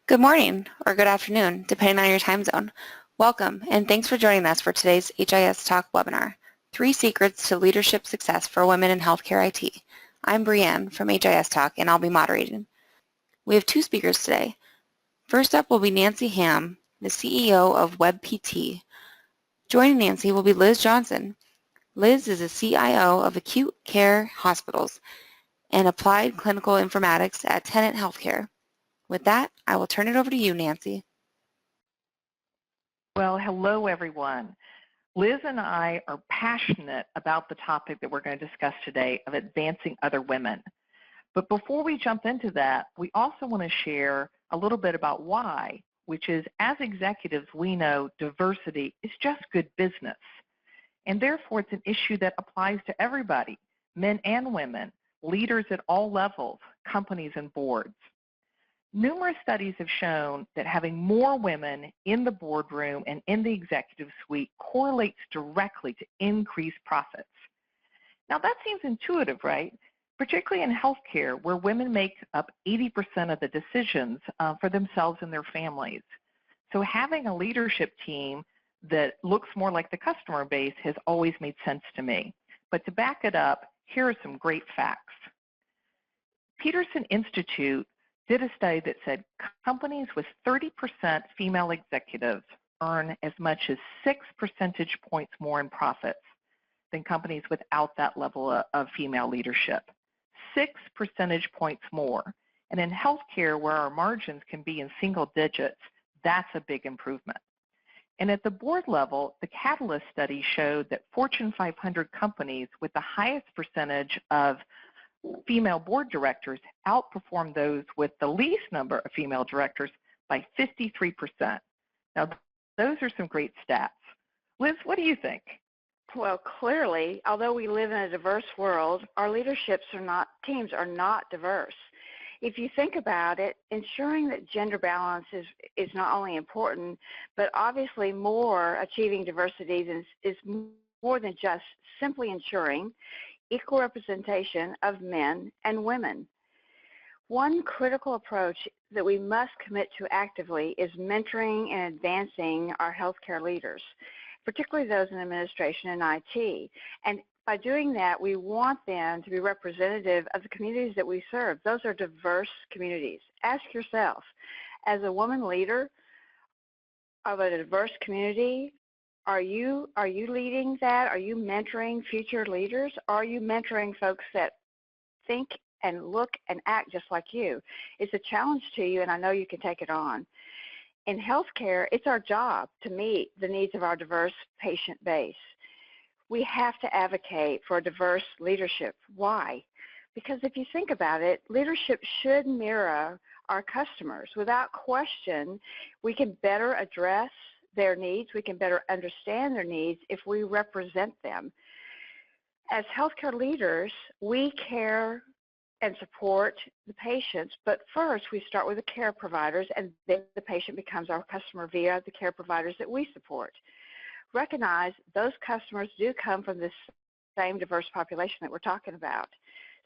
Good morning or good afternoon, depending on your time zone. Welcome, and thanks for joining us for today's HIS Talk webinar, 3 Secrets to Leadership Success for Women in Healthcare IT. I'm Brianne from HIS Talk, and I'll be moderating. We have 2 speakers today. First up will be Nancy Ham, the CEO of WebPT. Joining Nancy will be Liz Johnson. Liz is a CIO of Acute Care Hospitals and Applied Clinical Informatics at Tenet Healthcare. With that, I will turn it over to you, Nancy. Well, hello, everyone. Liz and I are passionate about the topic that we're going to discuss today of advancing other women. But before we jump into that, we also want to share a little bit about why, which is as executives, we know diversity is just good business. And therefore, it's an issue that applies to everybody, men and women, leaders at all levels, companies and boards. Numerous studies have shown that having more women in the boardroom and in the executive suite correlates directly to increased profits. Now that seems intuitive, right? Particularly in healthcare, where women make up 80% of the decisions for themselves and their families. So having a leadership team that looks more like the customer base has always made sense to me. But to back it up, here are some great facts. Peterson Institute did a study that said companies with 30% female executives earn as much as 6 percentage points more in profits than companies without that level of female leadership. 6 percentage points more. And in healthcare, where our margins can be in single digits, that's a big improvement. And at the board level, the Catalyst study showed that Fortune 500 companies with the highest percentage of female board directors outperform those with the least number of female directors by 53%. Now, those are some great stats. Liz, what do you think? Well, clearly, although we live in a diverse world, our teams are not diverse. If you think about it, ensuring that gender balance is not only important, but obviously achieving diversity is more than just simply ensuring equal representation of men and women. One critical approach that we must commit to actively is mentoring and advancing our healthcare leaders, particularly those in administration and IT. And by doing that, we want them to be representative of the communities that we serve. Those are diverse communities. Ask yourself, as a woman leader of a diverse community, are you leading that? Are you mentoring future leaders? Are you mentoring folks that think and look and act just like you? It's a challenge to you, and I know you can take it on. In healthcare, it's our job to meet the needs of our diverse patient base. We have to advocate for diverse leadership. Why? Because if you think about it, leadership should mirror our customers. Without question, we can better address their needs, we can better understand their needs if we represent them. As healthcare leaders, we care and support the patients, but first we start with the care providers, and then the patient becomes our customer via the care providers that we support. Recognize those customers do come from this same diverse population that we're talking about.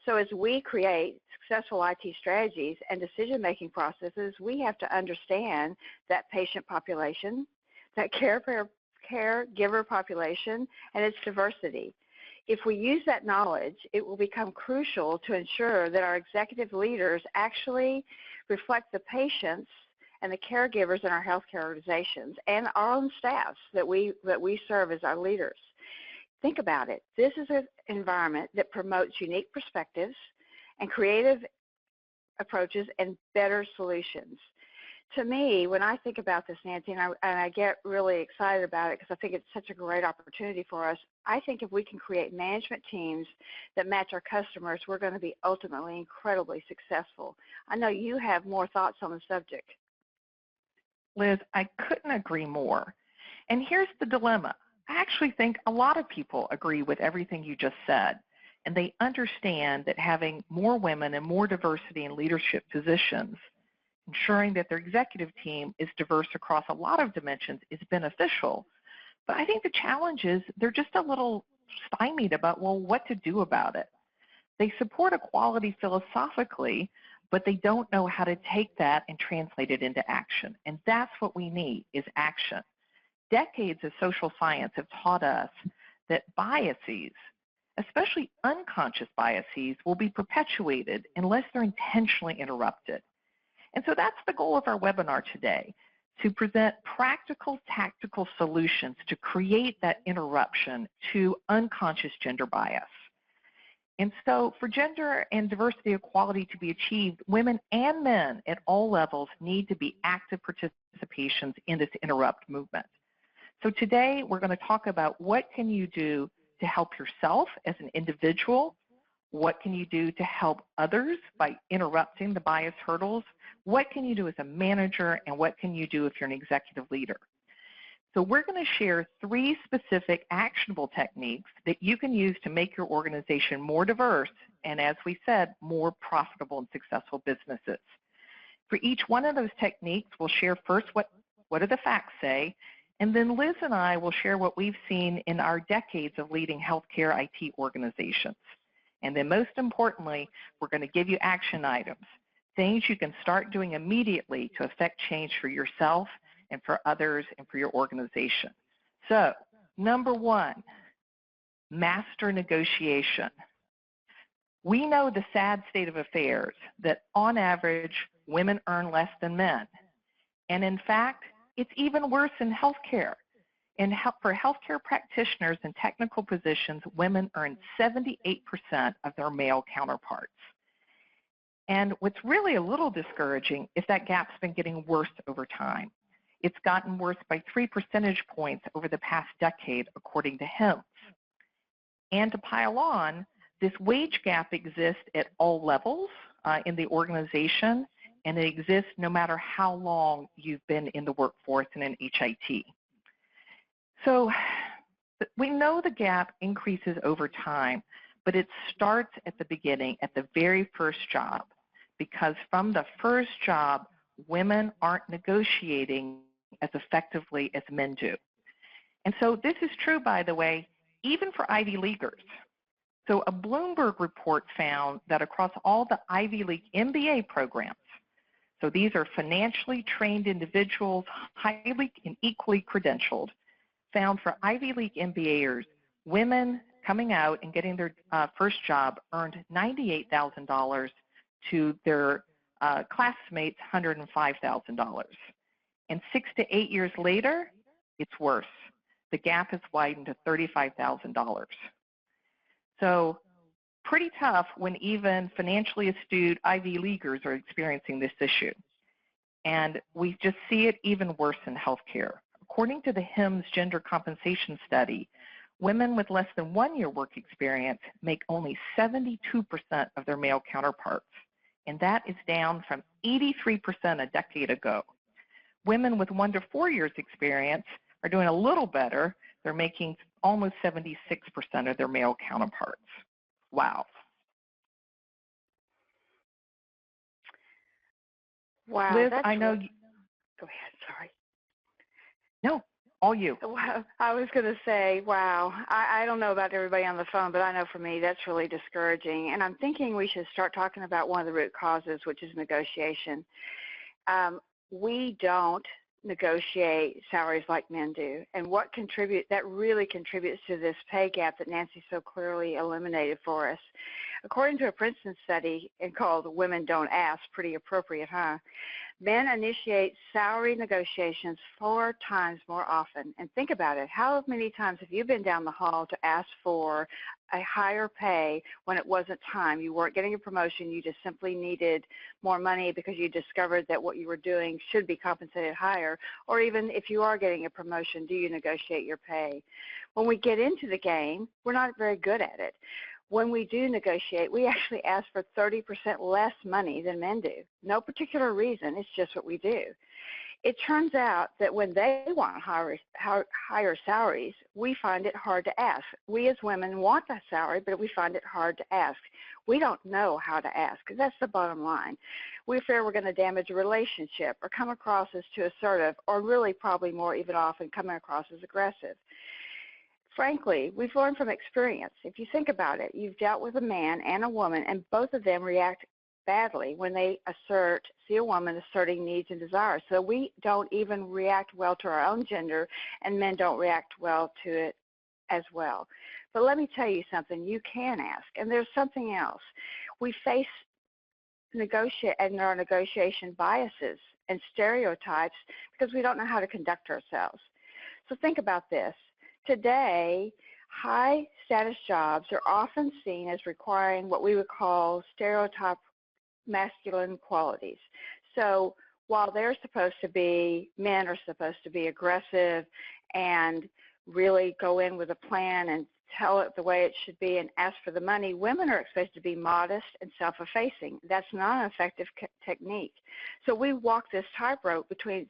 So as we create successful IT strategies and decision-making processes, we have to understand that patient population, that caregiver population, and its diversity. If we use that knowledge, it will become crucial to ensure that our executive leaders actually reflect the patients and the caregivers in our healthcare organizations and our own staffs that we serve as our leaders. Think about it. This is an environment that promotes unique perspectives and creative approaches and better solutions. To me, when I think about this, Nancy, and I get really excited about it because I think it's such a great opportunity for us, I think if we can create management teams that match our customers, we're going to be ultimately incredibly successful. I know you have more thoughts on the subject. Liz, I couldn't agree more. And here's the dilemma. I actually think a lot of people agree with everything you just said, and they understand that having more women and more diversity in leadership positions, ensuring that their executive team is diverse across a lot of dimensions, is beneficial. But I think the challenge is they're just a little stymied about, well, what to do about it. They support equality philosophically, but they don't know how to take that and translate it into action. And that's what we need, is action. Decades of social science have taught us that biases, especially unconscious biases, will be perpetuated unless they're intentionally interrupted. And so that's the goal of our webinar today, to present practical, tactical solutions to create that interruption to unconscious gender bias. And so for gender and diversity equality to be achieved, women and men at all levels need to be active participations in this interrupt movement. So today we're going to talk about what can you do to help yourself as an individual, what can you do to help others by interrupting the bias hurdles, what can you do as a manager, and what can you do if you're an executive leader. So we're going to share 3 specific actionable techniques that you can use to make your organization more diverse and, as we said, more profitable and successful businesses. For each one of those techniques, we'll share first what do the facts say, and then Liz and I will share what we've seen in our decades of leading healthcare IT organizations. And then most importantly, we're going to give you action items, things you can start doing immediately to affect change for yourself and for others and for your organization. So, number 1, master negotiation. We know the sad state of affairs that on average, women earn less than men. And in fact, it's even worse in healthcare. For healthcare practitioners in technical positions, women earn 78% of their male counterparts. And what's really a little discouraging is that gap's been getting worse over time. It's gotten worse by 3 percentage points over the past decade, according to HIMSS. And to pile on, this wage gap exists at all levels in the organization, and it exists no matter how long you've been in the workforce and in HIT. So we know the gap increases over time, but it starts at the beginning, at the very first job, because from the first job, women aren't negotiating as effectively as men do. And so this is true, by the way, even for Ivy Leaguers. So a Bloomberg report found that across all the Ivy League MBA programs, so these are financially trained individuals, highly and equally credentialed, found for Ivy League MBAers, women coming out and getting their first job earned $98,000 to their classmates' $105,000. And 6 to 8 years later, it's worse. The gap has widened to $35,000. So pretty tough when even financially astute Ivy Leaguers are experiencing this issue. And we just see it even worse in healthcare. According to the HIMSS Gender Compensation Study, women with less than 1 year work experience make only 72% of their male counterparts, and that is down from 83% a decade ago. Women with 1 to 4 years experience are doing a little better. They're making almost 76% of their male counterparts. Wow. Wow. Liz, I know Go ahead, sorry. No, all you. Well, I was going to say, wow, I don't know about everybody on the phone, but I know for me that's really discouraging. And I'm thinking we should start talking about one of the root causes, which is negotiation. We don't negotiate salaries like men do. And what that really contributes to this pay gap that Nancy so clearly eliminated for us. According to a Princeton study called Women Don't Ask, pretty appropriate, huh? Men initiate salary negotiations 4 times more often. And think about it. How many times have you been down the hall to ask for a higher pay when it wasn't time? You weren't getting a promotion. You just simply needed more money because you discovered that what you were doing should be compensated higher. Or even if you are getting a promotion, do you negotiate your pay? When we get into the game, we're not very good at it. When we do negotiate, we actually ask for 30% less money than men do. No particular reason, it's just what we do. It turns out that when they want higher salaries, we find it hard to ask. We as women want that salary, but we find it hard to ask. We don't know how to ask, because that's the bottom line. We fear we're going to damage a relationship or come across as too assertive, or really probably more even often coming across as aggressive. Frankly, we've learned from experience. If you think about it, you've dealt with a man and a woman, and both of them react badly when they see a woman asserting needs and desires. So we don't even react well to our own gender, and men don't react well to it as well. But let me tell you something, you can ask. And there's something else. We face our negotiation biases and stereotypes because we don't know how to conduct ourselves. So think about this. Today, high status jobs are often seen as requiring what we would call stereotype masculine qualities. So while men are supposed to be aggressive and really go in with a plan and tell it the way it should be and ask for the money, women are expected to be modest and self-effacing. That's not an effective technique. So we walk this tightrope between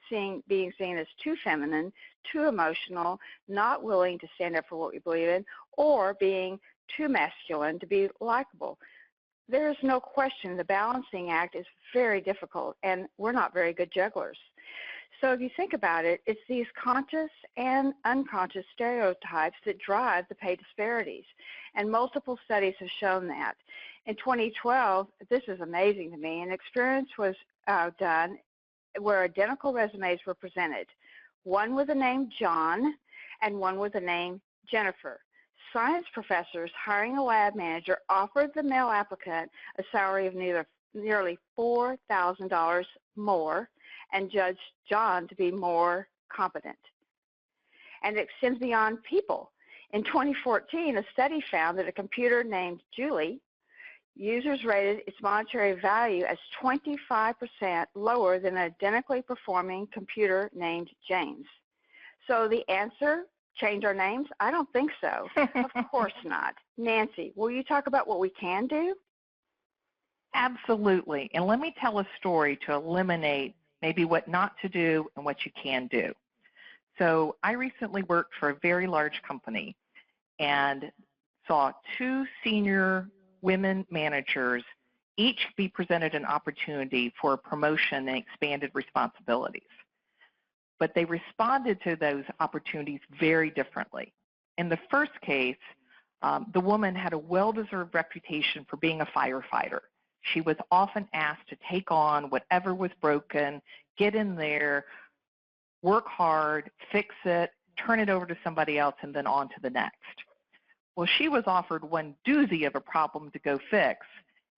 being seen as too feminine, too emotional, not willing to stand up for what we believe in, or being too masculine to be likable. There is no question the balancing act is very difficult, and we're not very good jugglers. So if you think about it, it's these conscious and unconscious stereotypes that drive the pay disparities, and multiple studies have shown that. In 2012, this is amazing to me, an experiment was done where identical resumes were presented, one with the name John and one with the name Jennifer. Science professors hiring a lab manager offered the male applicant a salary of nearly $4,000 more and judged John to be more competent. And it extends beyond people. In 2014, a study found that a computer named Julie, users rated its monetary value as 25% lower than an identically performing computer named James. So the answer, change our names? I don't think so. Of course not. Nancy, will you talk about what we can do? Absolutely. And let me tell a story to eliminate maybe what not to do and what you can do. So I recently worked for a very large company and saw two senior women managers each be presented an opportunity for a promotion and expanded responsibilities. But they responded to those opportunities very differently. In the first case, the woman had a well-deserved reputation for being a firefighter. She was often asked to take on whatever was broken, get in there, work hard, fix it, turn it over to somebody else, and then on to the next. Well, she was offered one doozy of a problem to go fix,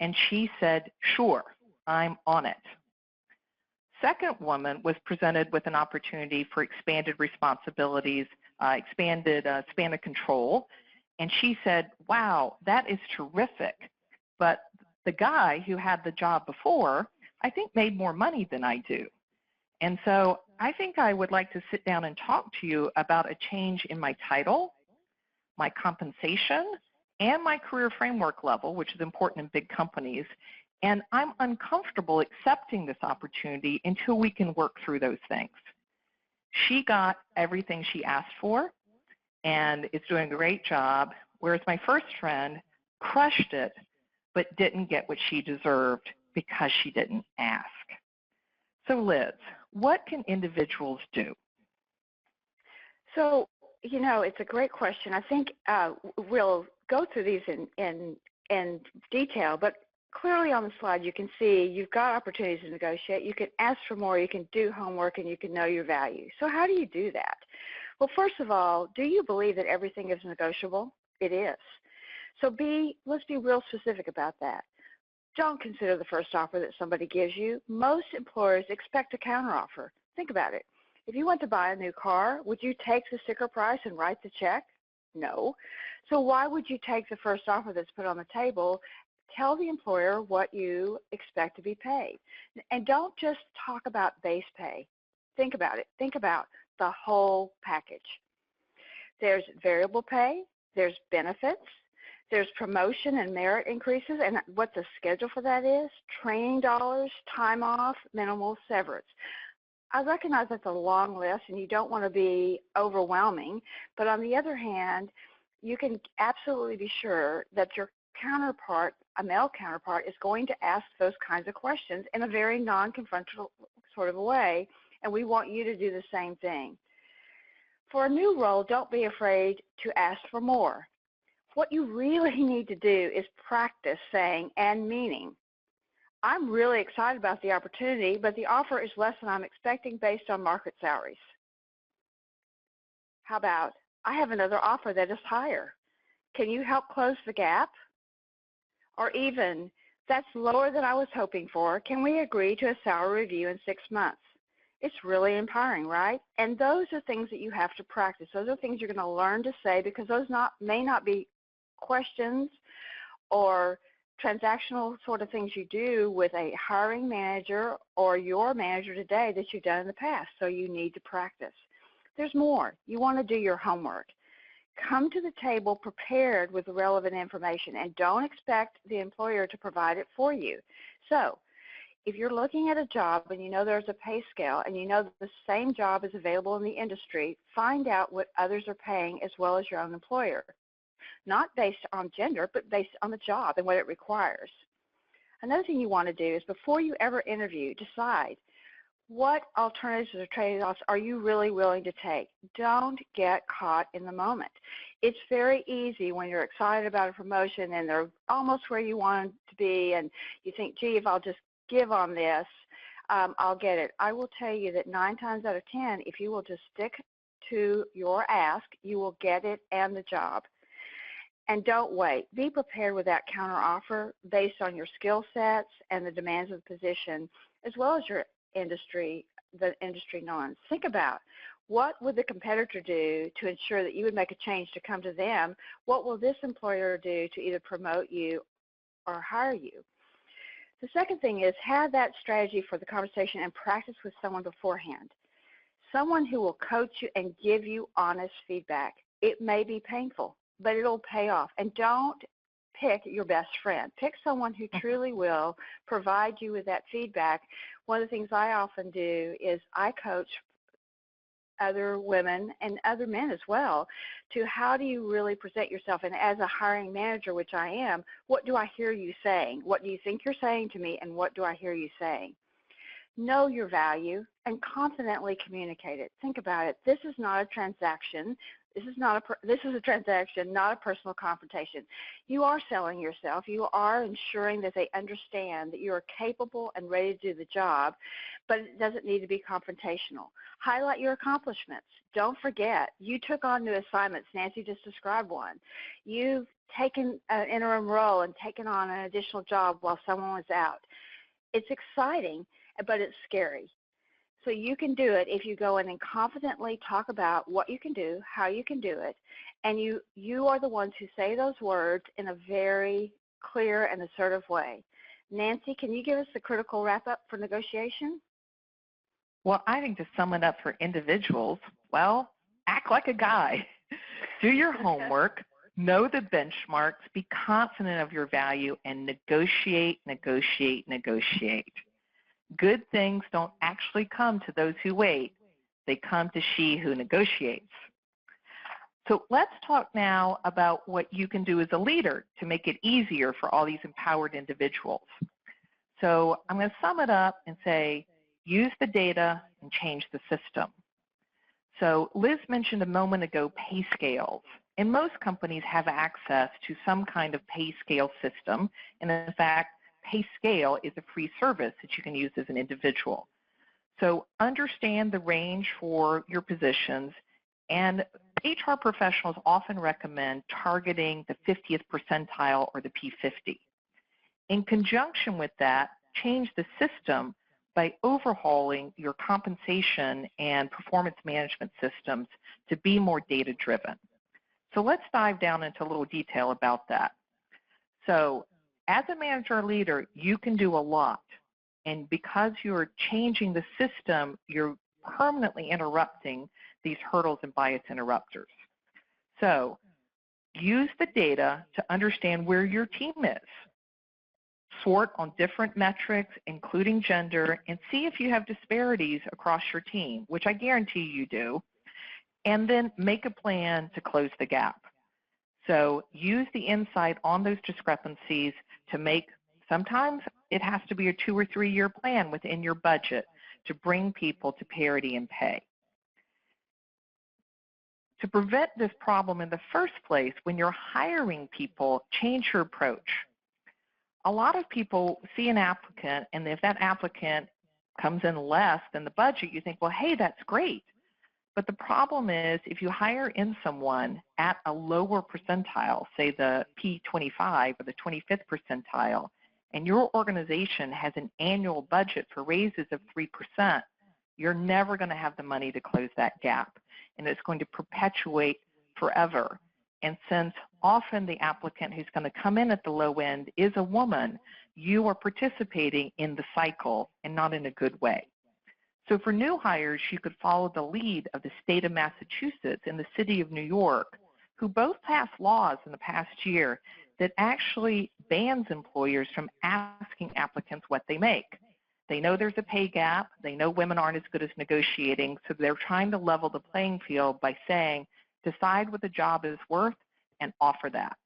and she said, sure, I'm on it. Second woman was presented with an opportunity for expanded responsibilities, expanded span of control, and she said, wow, that is terrific, but the guy who had the job before, I think made more money than I do. And so I think I would like to sit down and talk to you about a change in my title, my compensation, and my career framework level, which is important in big companies. And I'm uncomfortable accepting this opportunity until we can work through those things. She got everything she asked for and is doing a great job, whereas my first friend crushed it but didn't get what she deserved because she didn't ask. So Liz, what can individuals do? So, it's a great question. I think we'll go through these in detail, but clearly on the slide you can see you've got opportunities to negotiate. You can ask for more, you can do homework, and you can know your value. So how do you do that? Well, first of all, do you believe that everything is negotiable? It is. So let's be real specific about that. Don't consider the first offer that somebody gives you. Most employers expect a counteroffer. Think about it. If you want to buy a new car, would you take the sticker price and write the check? No. So why would you take the first offer that's put on the table? Tell the employer what you expect to be paid. And don't just talk about base pay. Think about it. Think about the whole package. There's variable pay. There's benefits. There's promotion and merit increases, and what the schedule for that is, training dollars, time off, minimal severance. I recognize that's a long list, and you don't want to be overwhelming, but on the other hand, you can absolutely be sure that your counterpart, a male counterpart, is going to ask those kinds of questions in a very non-confrontational sort of a way, and we want you to do the same thing. For a new role, don't be afraid to ask for more. What you really need to do is practice saying and meaning, I'm really excited about the opportunity, but the offer is less than I'm expecting based on market salaries. How about, I have another offer that is higher. Can you help close the gap? Or even, that's lower than I was hoping for. Can we agree to a salary review in 6 months? It's really empowering, right? And those are things that you have to practice. Those are things you're going to learn to say, because those may not be questions or transactional sort of things you do with a hiring manager or your manager today that you've done in the past. So you need to practice. There's more. You want to do your homework. Come to the table prepared with the relevant information, and don't expect the employer to provide it for you. So if you're looking at a job and you know there's a pay scale and you know that the same job is available in the industry, find out what others are paying as well as your own employer. Not based on gender, but based on the job and what it requires. Another thing you want to do is, before you ever interview, decide what alternatives or trade-offs are you really willing to take. Don't get caught in the moment. It's very easy when you're excited about a promotion and they're almost where you want to be, and you think, gee, if I'll just give on this, I'll get it. I will tell you that 9 times out of 10, if you will just stick to your ask, you will get it and the job. And don't wait. Be prepared with that counteroffer based on your skill sets and the demands of the position, as well as your the industry norms. Think about, what would the competitor do to ensure that you would make a change to come to them? What will this employer do to either promote you or hire you? The second thing is, have that strategy for the conversation and practice with someone beforehand. Someone who will coach you and give you honest feedback. It may be painful, but it'll pay off. And don't pick your best friend. Pick someone who truly will provide you with that feedback. One of the things I often do is I coach other women and other men as well to, how do you really present yourself? And as a hiring manager, which I am, what do I hear you saying? What do you think you're saying to me, and what do I hear you saying? Know your value and confidently communicate it. Think about it. This is not a transaction. This is a transaction, not a personal confrontation. You are selling yourself. You are ensuring that they understand that you are capable and ready to do the job, but it doesn't need to be confrontational. Highlight your accomplishments. Don't forget, you took on new assignments. Nancy just described one. You've taken an interim role and taken on an additional job while someone was out. It's exciting, but it's scary. So you can do it if you go in and confidently talk about what you can do, how you can do it, and you are the ones who say those words in a very clear and assertive way. Nancy, can you give us the critical wrap-up for negotiation? Well, I think to sum it up for individuals, well, act like a guy. Do your homework, know the benchmarks, be confident of your value, and negotiate, negotiate, negotiate. Good things don't actually come to those who wait. They come to she who negotiates. So let's talk now about what you can do as a leader to make it easier for all these empowered individuals. So I'm going to sum it up and say, use the data and change the system. So Liz mentioned a moment ago pay scales. And most companies have access to some kind of pay scale system. And in fact, pay scale is a free service that you can use as an individual. So understand the range for your positions, and HR professionals often recommend targeting the 50th percentile or the P50. In conjunction with that, change the system by overhauling your compensation and performance management systems to be more data-driven. So let's dive down into a little detail about that. So as a manager or leader, you can do a lot. And because you're changing the system, you're permanently interrupting these hurdles and bias interrupters. So use the data to understand where your team is. Sort on different metrics, including gender, and see if you have disparities across your team, which I guarantee you do, and then make a plan to close the gap. So use the insight on those discrepancies to make, sometimes it has to be a 2 or 3 year plan within your budget to bring people to parity in pay. To prevent this problem in the first place, when you're hiring people, change your approach. a lot of people see an applicant, and if that applicant comes in less than the budget, you think, well, hey, that's great. But the problem is if you hire in someone at a lower percentile, say the P25 or the 25th percentile, and your organization has an annual budget for raises of 3%, you're never going to have the money to close that gap, and it's going to perpetuate forever. And since often the applicant who's going to come in at the low end is a woman, you are participating in the cycle and not in a good way. So for new hires, you could follow the lead of the state of Massachusetts and the city of New York, who both passed laws in the past year that actually bans employers from asking applicants what they make. They know there's a pay gap. They know women aren't as good as negotiating, so they're trying to level the playing field by saying, decide what the job is worth and offer that.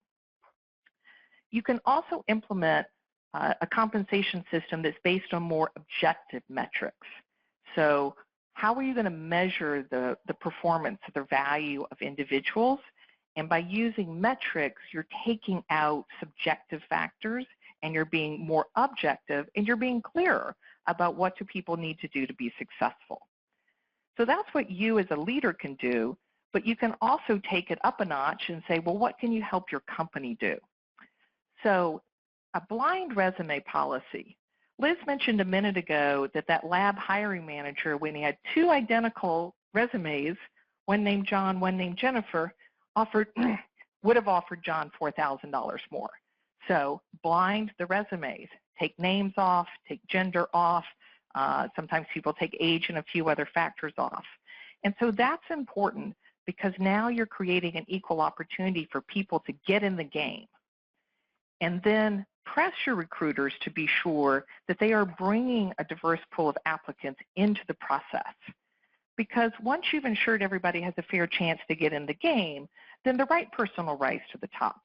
You can also implement a compensation system that's based on more objective metrics. So how are you going to measure the performance of the value of individuals? And by using metrics, you're taking out subjective factors and you're being more objective and you're being clearer about what do people need to do to be successful. So that's what you as a leader can do, but you can also take it up a notch and say, well, what can you help your company do? So a blind resume policy. Liz mentioned a minute ago that lab hiring manager, when he had two identical resumes, one named John, one named Jennifer, would have offered John $4,000 more. So blind the resumes, take names off, take gender off. Sometimes people take age and a few other factors off. And so that's important because now you're creating an equal opportunity for people to get in the game. And then press your recruiters to be sure that they are bringing a diverse pool of applicants into the process. Because once you've ensured everybody has a fair chance to get in the game, then the right person will rise to the top.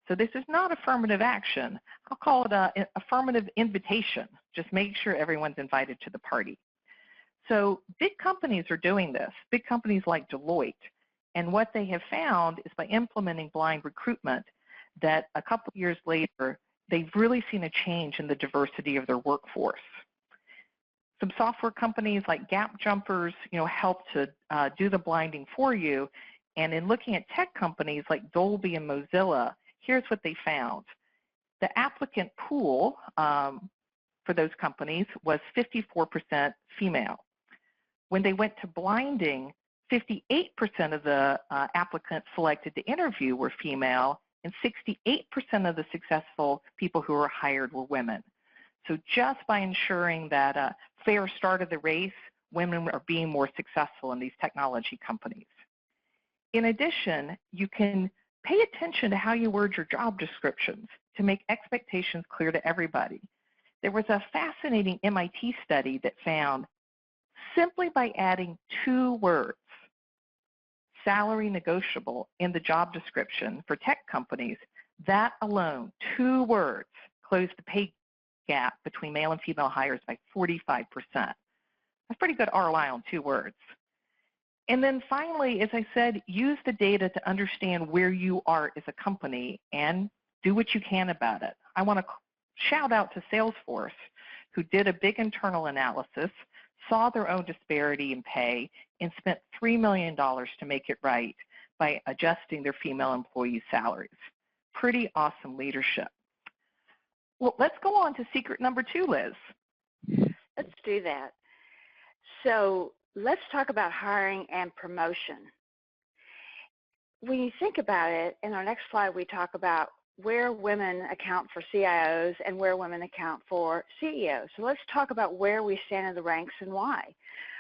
So this is not affirmative action. I'll call it an affirmative invitation. Just make sure everyone's invited to the party. So big companies are doing this, big companies like Deloitte. And what they have found is by implementing blind recruitment that a couple of years later, they've really seen a change in the diversity of their workforce. Some software companies like Gap Jumpers, help to do the blinding for you. And in looking at tech companies like Dolby and Mozilla, here's what they found. The applicant pool for those companies was 54% female. When they went to blinding, 58% of the applicants selected to interview were female, and 68% of the successful people who were hired were women. So just by ensuring that a fair start of the race, women are being more successful in these technology companies. In addition, you can pay attention to how you word your job descriptions to make expectations clear to everybody. There was a fascinating MIT study that found simply by adding 2 words, salary negotiable, in the job description for tech companies, that alone, 2 words, closed the pay gap between male and female hires by 45%. That's pretty good ROI on 2 words. And then finally, as I said, use the data to understand where you are as a company and do what you can about it. I want to shout out to Salesforce, who did a big internal analysis, saw their own disparity in pay, and spent $3 million to make it right by adjusting their female employees' salaries. Pretty awesome leadership. Well, let's go on to secret number 2, Liz. Let's do that. So let's talk about hiring and promotion. When you think about it, in our next slide, we talk about where women account for CIOs and where women account for CEOs. So let's talk about where we stand in the ranks and why.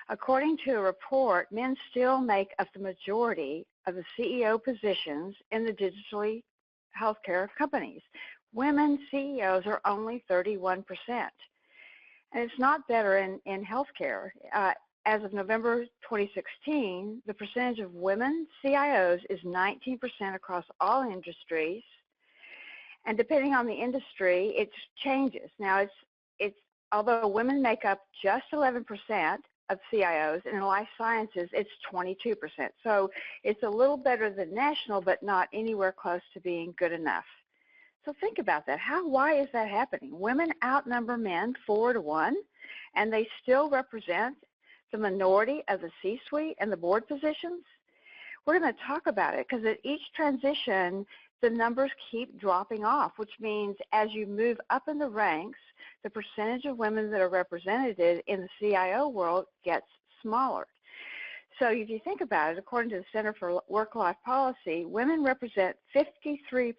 According to a report, men still make up the majority of the CEO positions in the digitally healthcare companies. Women CEOs are only 31%. And it's not better in healthcare. As of November 2016, the percentage of women CIOs is 19% across all industries. And depending on the industry, it changes. Now, it's although women make up just 11% of CIOs, and in life sciences, it's 22%. So it's a little better than national, but not anywhere close to being good enough. So think about that. Why is that happening? Women outnumber men 4-1, and they still represent the minority of the C-suite and the board positions. We're going to talk about it because at each transition, the numbers keep dropping off, which means as you move up in the ranks, the percentage of women that are represented in the CIO world gets smaller. So if you think about it, according to the Center for Work-Life Policy, women represent 53%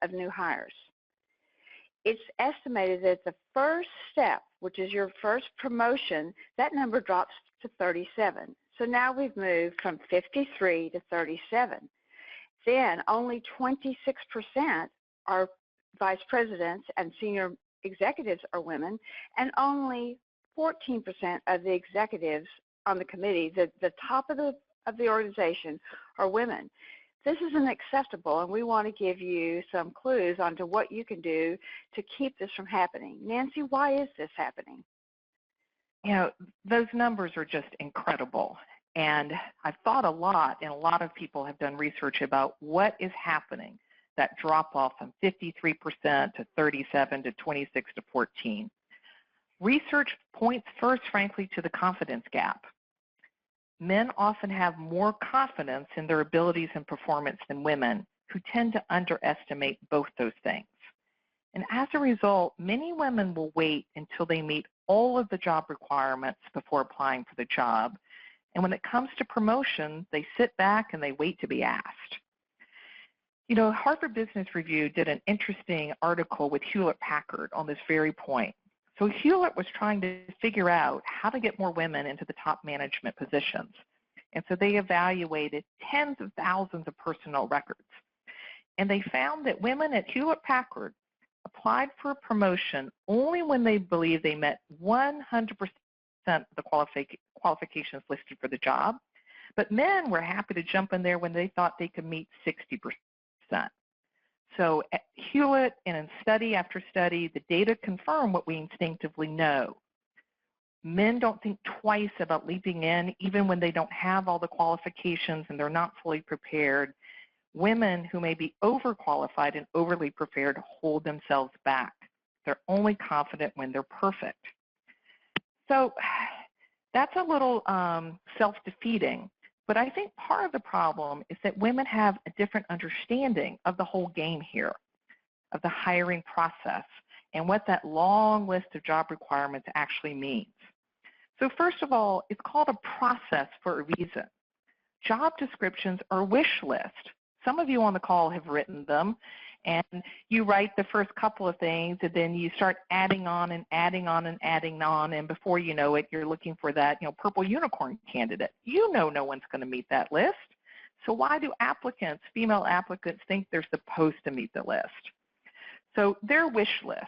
of new hires. It's estimated that the first step, which is your first promotion, that number drops to 37. So now we've moved from 53 to 37. Then only 26% are vice presidents and senior executives are women, and only 14% of the executives on the committee, the top of the organization, are women. This isn't acceptable, and we want to give you some clues onto what you can do to keep this from happening. Nancy, why is this happening? You know, those numbers are just incredible. And I've thought a lot, and a lot of people have done research about what is happening, that drop off from 53% to 37 to 26 to 14. Research points first, frankly, to the confidence gap. Men often have more confidence in their abilities and performance than women, who tend to underestimate both those things. And as a result, many women will wait until they meet all of the job requirements before applying for the job. And when it comes to promotion, they sit back and they wait to be asked. You know, Harvard Business Review did an interesting article with Hewlett-Packard on this very point. So Hewlett was trying to figure out how to get more women into the top management positions. And so they evaluated tens of thousands of personnel records. And they found that women at Hewlett-Packard applied for a promotion only when they believed they met 100% of the qualifications listed for the job, but men were happy to jump in there when they thought they could meet 60%. So at Hewlett, and in study after study, the data confirm what we instinctively know. Men don't think twice about leaping in, even when they don't have all the qualifications and they're not fully prepared. Women who may be overqualified and overly prepared hold themselves back. They're only confident when they're perfect. So that's a little self-defeating, but I think part of the problem is that women have a different understanding of the whole game here, of the hiring process, and what that long list of job requirements actually means. So first of all, it's called a process for a reason. Job descriptions are a wish list. Some of you on the call have written them, and you write the first couple of things, and then you start adding on and adding on and adding on, and before you know it, you're looking for that, purple unicorn candidate. You know no one's going to meet that list. So why do applicants, female applicants, think they're supposed to meet the list? So their wish list,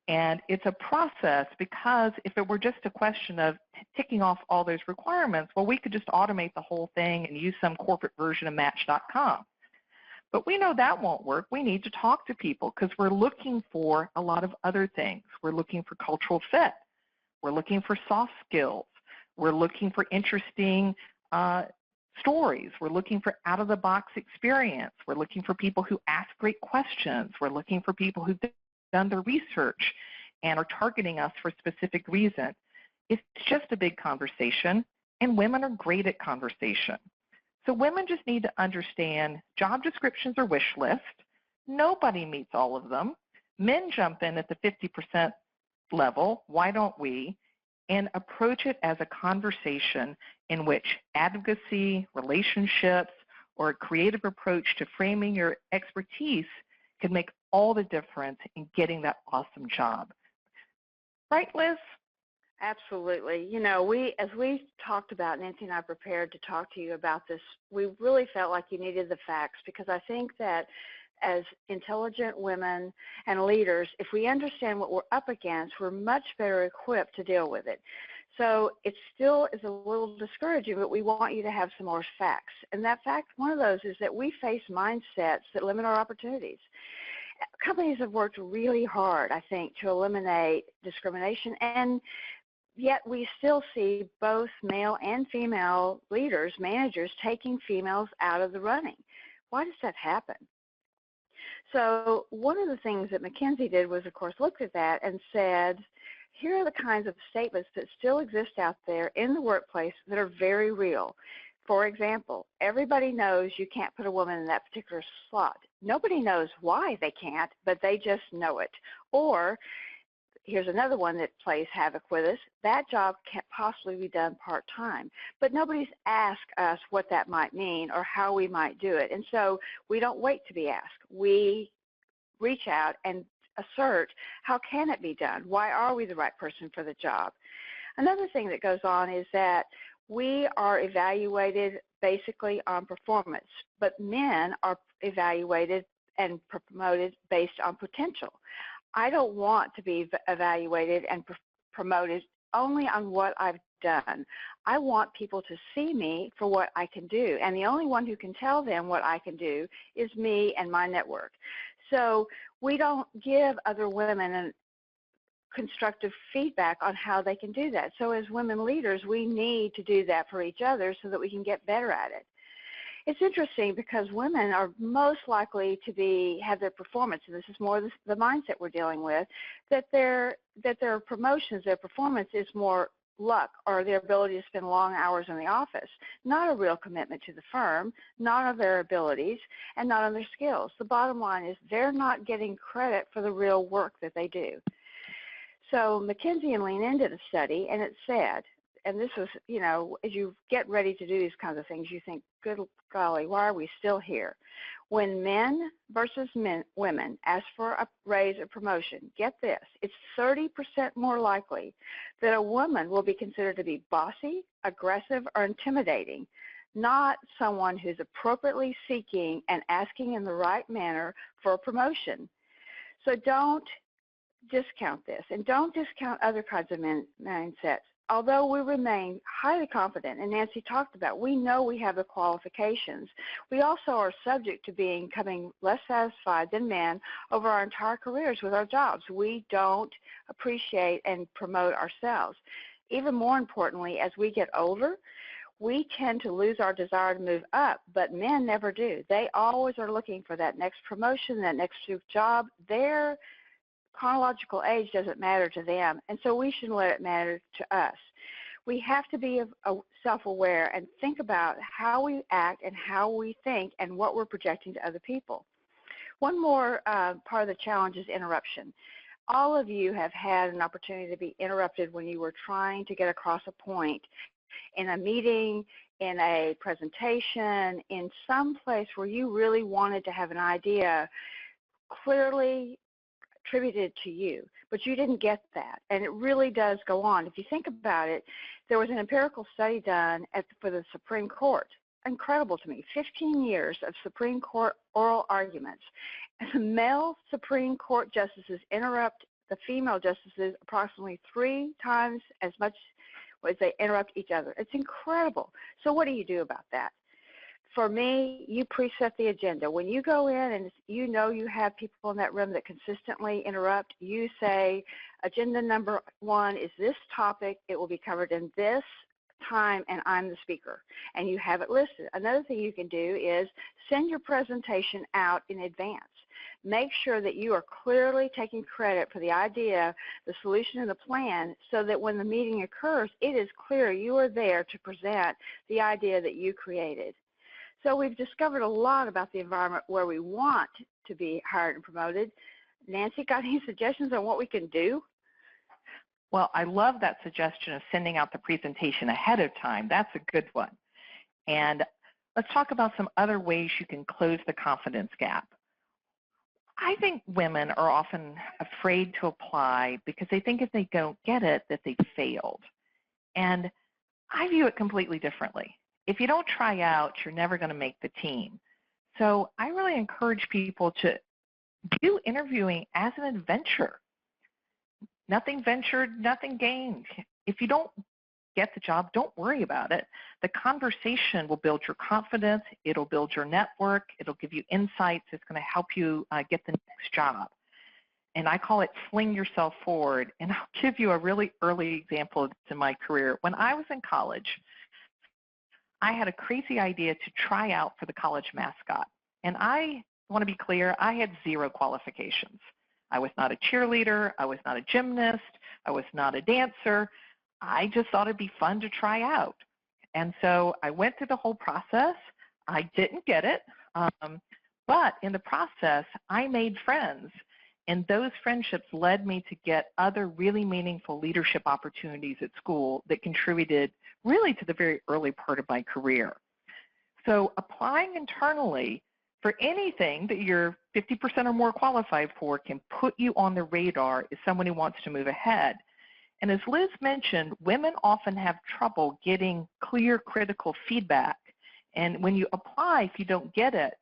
and it's a process because if it were just a question of ticking off all those requirements, well, we could just automate the whole thing and use some corporate version of Match.com. But we know that won't work. We need to talk to people because we're looking for a lot of other things. We're looking for cultural fit. We're looking for soft skills. We're looking for interesting stories. We're looking for out-of-the-box experience. We're looking for people who ask great questions. We're looking for people who've done their research and are targeting us for a specific reason. It's just a big conversation, and women are great at conversation. So women just need to understand job descriptions are wish list. Nobody meets all of them. Men jump in at the 50% level. Why don't we? And approach it as a conversation in which advocacy, relationships, or a creative approach to framing your expertise can make all the difference in getting that awesome job. Right, Liz? Absolutely. As we talked about, Nancy and I prepared to talk to you about this, we really felt like you needed the facts because I think that as intelligent women and leaders, if we understand what we're up against, we're much better equipped to deal with it. So it still is a little discouraging, but we want you to have some more facts. And that fact, one of those is that we face mindsets that limit our opportunities. Companies have worked really hard, I think, to eliminate discrimination, and yet we still see both male and female leaders, managers, taking females out of the running. Why does that happen? So one of the things that McKinsey did was, of course, looked at that and said, here are the kinds of statements that still exist out there in the workplace that are very real. For example, everybody knows you can't put a woman in that particular slot. Nobody knows why they can't, but they just know it. Or here's another one that plays havoc with us. That job can't possibly be done part-time, but nobody's asked us what that might mean or how we might do it. And so we don't wait to be asked. We reach out and assert, how can it be done? Why are we the right person for the job? Another thing that goes on is that we are evaluated basically on performance, but men are evaluated and promoted based on potential. I don't want to be evaluated and promoted only on what I've done. I want people to see me for what I can do, and the only one who can tell them what I can do is me and my network. So we don't give other women constructive feedback on how they can do that. So as women leaders, we need to do that for each other so that we can get better at it. It's interesting because women are most likely to have their performance, and this is more the mindset we're dealing with, that their promotions, their performance is more luck or their ability to spend long hours in the office, not a real commitment to the firm, not on their abilities, and not on their skills. The bottom line is they're not getting credit for the real work that they do. So McKinsey and Lean In did a study, and it said, and this was, you know, as you get ready to do these kinds of things, you think, good golly, why are we still here? When men versus women ask for a raise or promotion, get this, it's 30% more likely that a woman will be considered to be bossy, aggressive, or intimidating, not someone who's appropriately seeking and asking in the right manner for a promotion. So don't discount this, and don't discount other kinds of mindsets. Although we remain highly confident, and Nancy talked about, we know we have the qualifications, we also are subject to becoming less satisfied than men over our entire careers with our jobs. We don't appreciate and promote ourselves. Even more importantly, as we get older, we tend to lose our desire to move up, but men never do. They always are looking for that next promotion, that next job. Their chronological age doesn't matter to them, and so we shouldn't let it matter to us. We have to be self-aware and think about how we act and how we think and what we're projecting to other people. One more part of the challenge is interruption. All of you have had an opportunity to be interrupted when you were trying to get across a point in a meeting, in a presentation, in some place where you really wanted to have an idea clearly attributed to you, but you didn't get that, and it really does go on. If you think about it, there was an empirical study done for the Supreme Court. Incredible to me, 15 years of Supreme Court oral arguments. And the male Supreme Court justices interrupt the female justices approximately 3 times as much as they interrupt each other. It's incredible. So what do you do about that? For me, you preset the agenda. When you go in and you know you have people in that room that consistently interrupt, you say, agenda number 1 is this topic. It will be covered in this time, and I'm the speaker. And you have it listed. Another thing you can do is send your presentation out in advance. Make sure that you are clearly taking credit for the idea, the solution, and the plan so that when the meeting occurs, it is clear you are there to present the idea that you created. So we've discovered a lot about the environment where we want to be hired and promoted. Nancy, got any suggestions on what we can do? Well, I love that suggestion of sending out the presentation ahead of time. That's a good one. And let's talk about some other ways you can close the confidence gap. I think women are often afraid to apply because they think if they don't get it, that they failed. And I view it completely differently. If you don't try out, you're never going to make the team. So I really encourage people to view interviewing as an adventure. Nothing ventured, nothing gained. If you don't get the job, don't worry about it. The conversation will build your confidence. It'll build your network. It'll give you insights. It's going to help you get the next job. And I call it fling yourself forward. And I'll give you a really early example of this in my career. When I was in college, I had a crazy idea to try out for the college mascot. And I want to be clear, I had 0 qualifications. I was not a cheerleader. I was not a gymnast. I was not a dancer. I just thought it'd be fun to try out. And so I went through the whole process. I didn't get it, but in the process, I made friends. And those friendships led me to get other really meaningful leadership opportunities at school that contributed really to the very early part of my career. So applying internally for anything that you're 50% or more qualified for can put you on the radar as someone who wants to move ahead. And as Liz mentioned, women often have trouble getting clear, critical feedback. And when you apply, if you don't get it,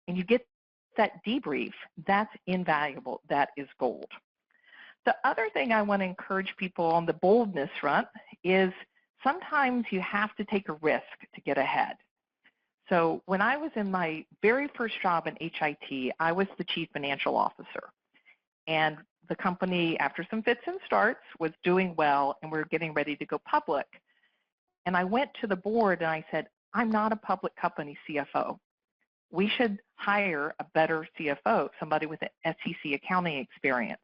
and you get that debrief, that's invaluable. That is gold. The other thing I want to encourage people on the boldness front is sometimes you have to take a risk to get ahead. So when I was in my very first job in HIT, I was the chief financial officer. And the company, after some fits and starts, was doing well, and we were getting ready to go public. And I went to the board and I said, I'm not a public company CFO. We should hire a better CFO, somebody with an SEC accounting experience.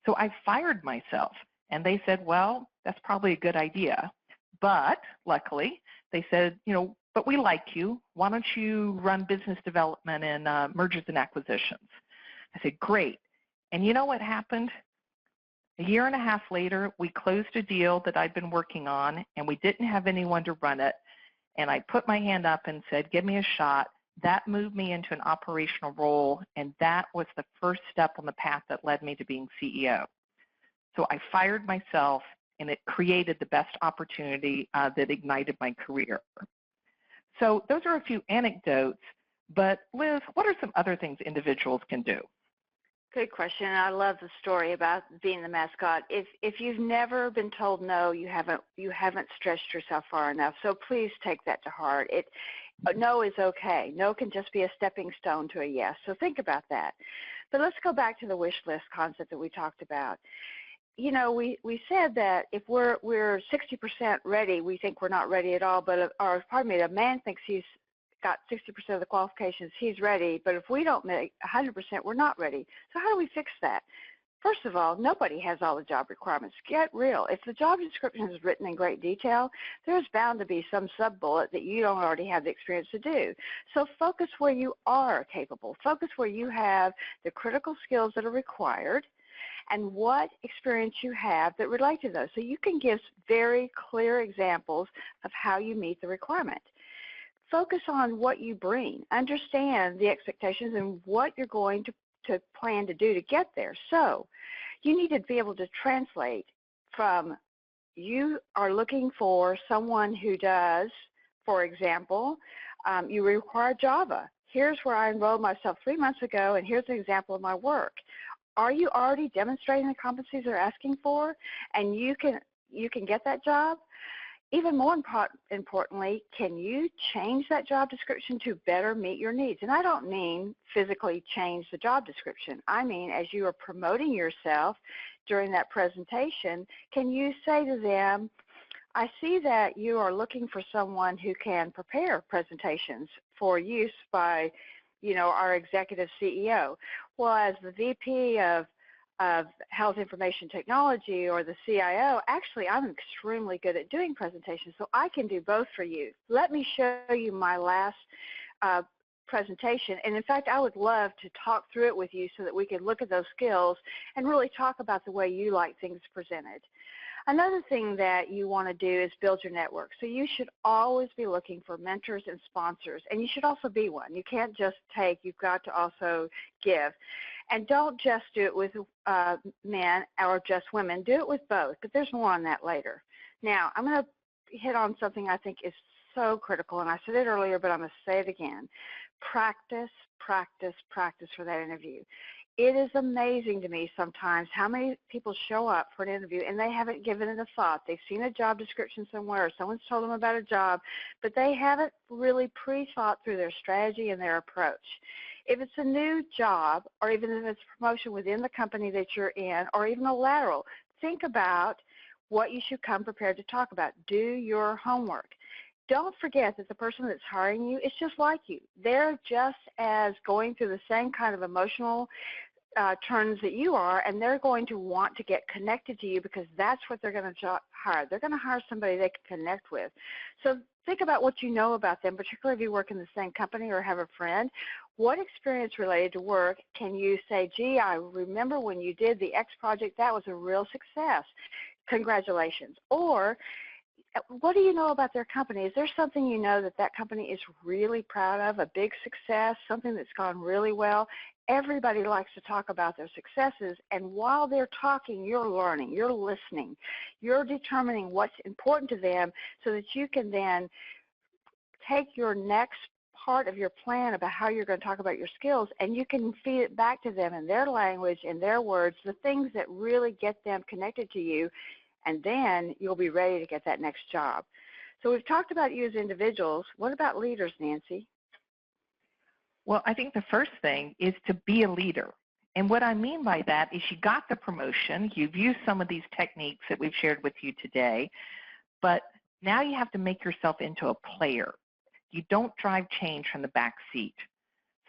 So I fired myself, and they said, well, that's probably a good idea. But luckily, they said, but we like you. Why don't you run business development and mergers and acquisitions? I said, great. And you know what happened? A year and a half later, we closed a deal that I'd been working on, and we didn't have anyone to run it. And I put my hand up and said, give me a shot. That moved me into an operational role, and that was the first step on the path that led me to being CEO. So I fired myself, and it created the best opportunity that ignited my career. So those are a few anecdotes, but Liz, what are some other things individuals can do? Good question. I love the story about being the mascot. If you've never been told no, you haven't stretched yourself far enough. So please take that to heart. No is okay. No can just be a stepping stone to a yes. So think about that. But let's go back to the wish list concept that we talked about. We said that if we're 60% ready, we think we're not ready at all. But a man thinks he's got 60% of the qualifications, he's ready. But if we don't make 100%, we're not ready. So how do we fix that? First of all, nobody has all the job requirements. Get real. If the job description is written in great detail, there's bound to be some sub-bullet that you don't already have the experience to do. So focus where you are capable. Focus where you have the critical skills that are required and what experience you have that relate to those. So you can give very clear examples of how you meet the requirement. Focus on what you bring. Understand the expectations and what you're going to plan to do to get there. So you need to be able to translate from you are looking for someone who does, for example, you require Java. Here's where I enrolled myself 3 months ago, and here's an example of my work. Are you already demonstrating the competencies they're asking for, and you can get that job? Even more importantly, can you change that job description to better meet your needs? And I don't mean physically change the job description. I mean, as you are promoting yourself during that presentation, can you say to them, I see that you are looking for someone who can prepare presentations for use by, our executive CEO. Well, as the VP of Health Information Technology or the CIO, actually I'm extremely good at doing presentations, so I can do both for you. Let me show you my last presentation, and in fact I would love to talk through it with you so that we can look at those skills and really talk about the way you like things presented. Another thing that you want to do is build your network. So you should always be looking for mentors and sponsors, and you should also be one. You can't just take, you've got to also give. And don't just do it with men or just women. Do it with both, but there's more on that later. Now, I'm going to hit on something I think is so critical, and I said it earlier, but I'm going to say it again. Practice, practice, practice for that interview. It is amazing to me sometimes how many people show up for an interview and they haven't given it a thought. They've seen a job description somewhere or someone's told them about a job, but they haven't really pre-thought through their strategy and their approach. If it's a new job, or even if it's a promotion within the company that you're in, or even a lateral, think about what you should come prepared to talk about. Do your homework. don't forget that the person that's hiring you is just like you. They're just as going through the same kind of emotional turns that you are, and they're going to want to get connected to you because that's what they're going to hire. They're going to hire somebody they can connect with. So think about what you know about them, particularly if you work in the same company or have a friend. What experience related to work can you say, gee, I remember when you did the X project, that was a real success. Congratulations. Or what do you know about their company? Is there something you know that that company is really proud of, a big success, something that's gone really well? Everybody likes to talk about their successes, and while they're talking, you're learning, you're listening, you're determining what's important to them so that you can then take your next part of your plan about how you're going to talk about your skills, and you can feed it back to them in their language, in their words, the things that really get them connected to you, and then you'll be ready to get that next job. So we've talked about you as individuals. What about leaders, Nancy? Well, I think the first thing is to be a leader. And what I mean by that is you got the promotion, you've used some of these techniques that we've shared with you today, but now you have to make yourself into a player. You don't drive change from the back seat.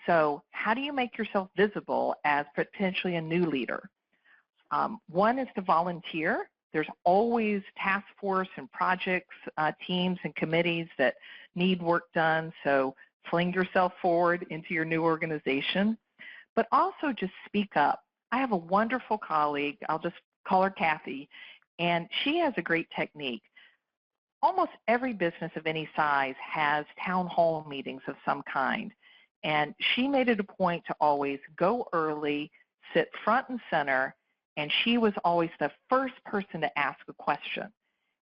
So how do you make yourself visible as potentially a new leader? One is to volunteer. There's always task force and projects, teams and committees that need work done, so fling yourself forward into your new organization. But also just speak up. I have a wonderful colleague, I'll just call her Kathy, and she has a great technique. Almost every business of any size has town hall meetings of some kind, and she made it a point to always go early, sit front and center, and she was always the first person to ask a question.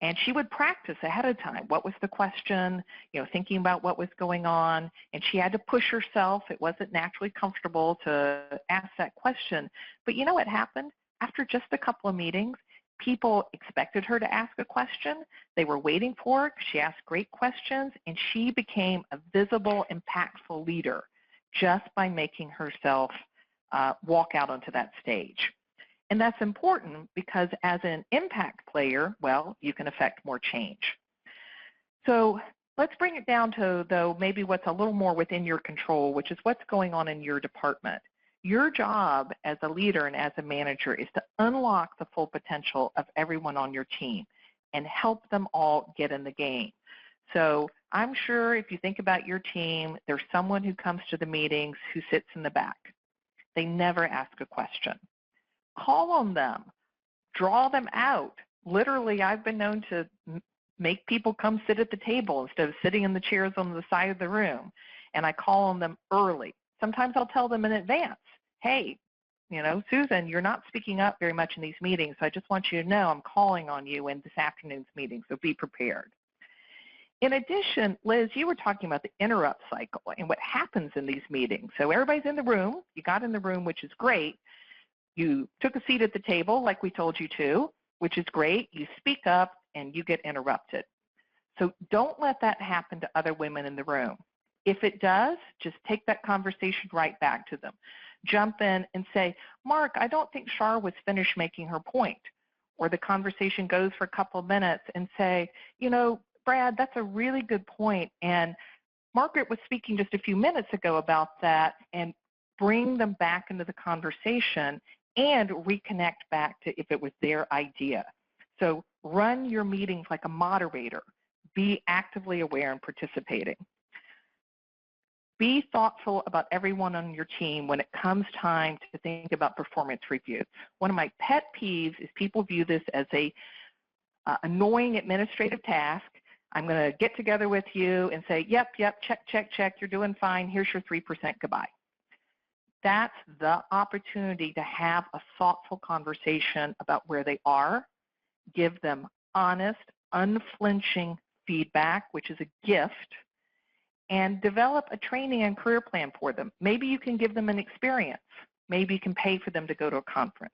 And she would practice ahead of time. What was the question? Thinking about what was going on. And she had to push herself. It wasn't naturally comfortable to ask that question. But you know what happened? After just a couple of meetings, people expected her to ask a question. They were waiting for her. She asked great questions, and she became a visible, impactful leader just by making herself walk out onto that stage. And that's important because as an impact player, well, you can affect more change. So let's bring it down to, though, maybe what's a little more within your control, which is what's going on in your department. Your job as a leader and as a manager is to unlock the full potential of everyone on your team and help them all get in the game. So I'm sure if you think about your team, there's someone who comes to the meetings who sits in the back. They never ask a question. Call on them. Draw them out. Literally, I've been known to make people come sit at the table instead of sitting in the chairs on the side of the room, and I call on them early. Sometimes I'll tell them in advance, hey, Susan, you're not speaking up very much in these meetings, so I just want you to know I'm calling on you in this afternoon's meeting, so be prepared. In addition, Liz, you were talking about the interrupt cycle and what happens in these meetings. So everybody's in the room. You got in the room, which is great. You took a seat at the table like we told you to, which is great. You speak up and you get interrupted. So don't let that happen to other women in the room. If it does, just take that conversation right back to them. Jump in and say, Mark, I don't think Shar was finished making her point. Or the conversation goes for a couple of minutes and say, Brad, that's a really good point. And Margaret was speaking just a few minutes ago about that, and bring them back into the conversation and reconnect back to if it was their idea. So run your meetings like a moderator. Be actively aware and participating. Be thoughtful about everyone on your team when it comes time to think about performance reviews. One of my pet peeves is people view this as a annoying administrative task. I'm going to get together with you and say, yep, check, you're doing fine, here's your 3%, goodbye. That's the opportunity to have a thoughtful conversation about where they are, give them honest, unflinching feedback, which is a gift, and develop a training and career plan for them. Maybe you can give them an experience. Maybe you can pay for them to go to a conference.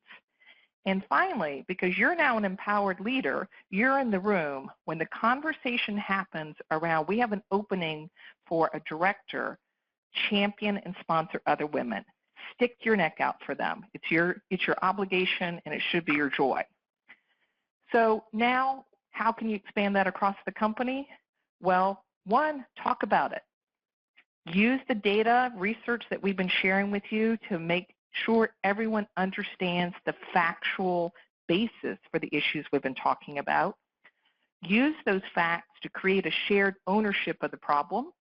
And finally, because you're now an empowered leader, you're in the room when the conversation happens around, we have an opening for a director, champion and sponsor other women. Stick your neck out for them. It's your obligation, and it should be your joy. So now, how can you expand that across the company? Well, one, talk about it. Use the data research that we've been sharing with you to make sure everyone understands the factual basis for the issues we've been talking about. Use those facts to create a shared ownership of the problem,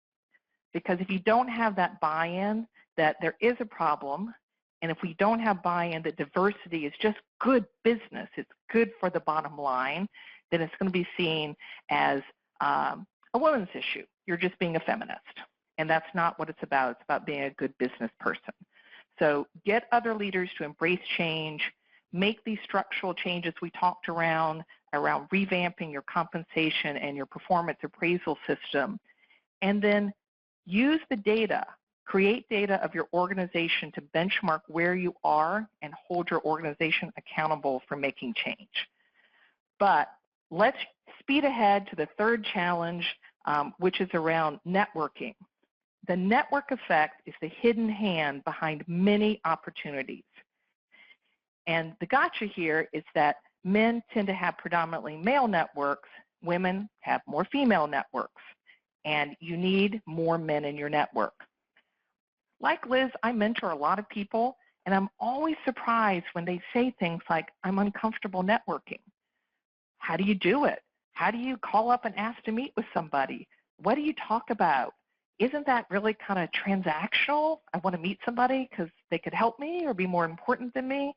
because if you don't have that buy-in that there is a problem, and if we don't have buy-in that diversity is just good business, it's good for the bottom line, then it's going to be seen as a woman's issue. You're just being a feminist. And that's not what it's about. It's about being a good business person. So get other leaders to embrace change, make these structural changes we talked around revamping your compensation and your performance appraisal system, and then use the data, create data of your organization to benchmark where you are and hold your organization accountable for making change. But let's speed ahead to the third challenge, which is around networking. The network effect is the hidden hand behind many opportunities. And the gotcha here is that men tend to have predominantly male networks, women have more female networks, and you need more men in your network. Like Liz, I mentor a lot of people, and I'm always surprised when they say things like, I'm uncomfortable networking. How do you do it? How do you call up and ask to meet with somebody? What do you talk about? Isn't that really kind of transactional? I want to meet somebody because they could help me or be more important than me.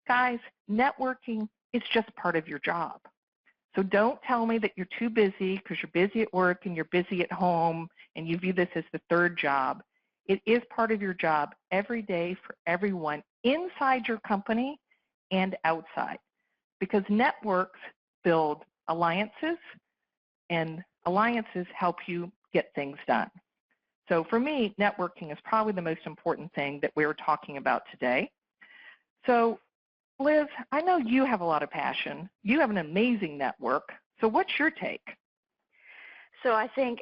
Guys, networking is just part of your job. So don't tell me that you're too busy because you're busy at work and you're busy at home and you view this as the third job. It is part of your job every day for everyone inside your company and outside, because networks build alliances, and alliances help you get things done. So for me, networking is probably the most important thing that we're talking about today. So Liz, I know you have a lot of passion. You have an amazing network. So what's your take? So I think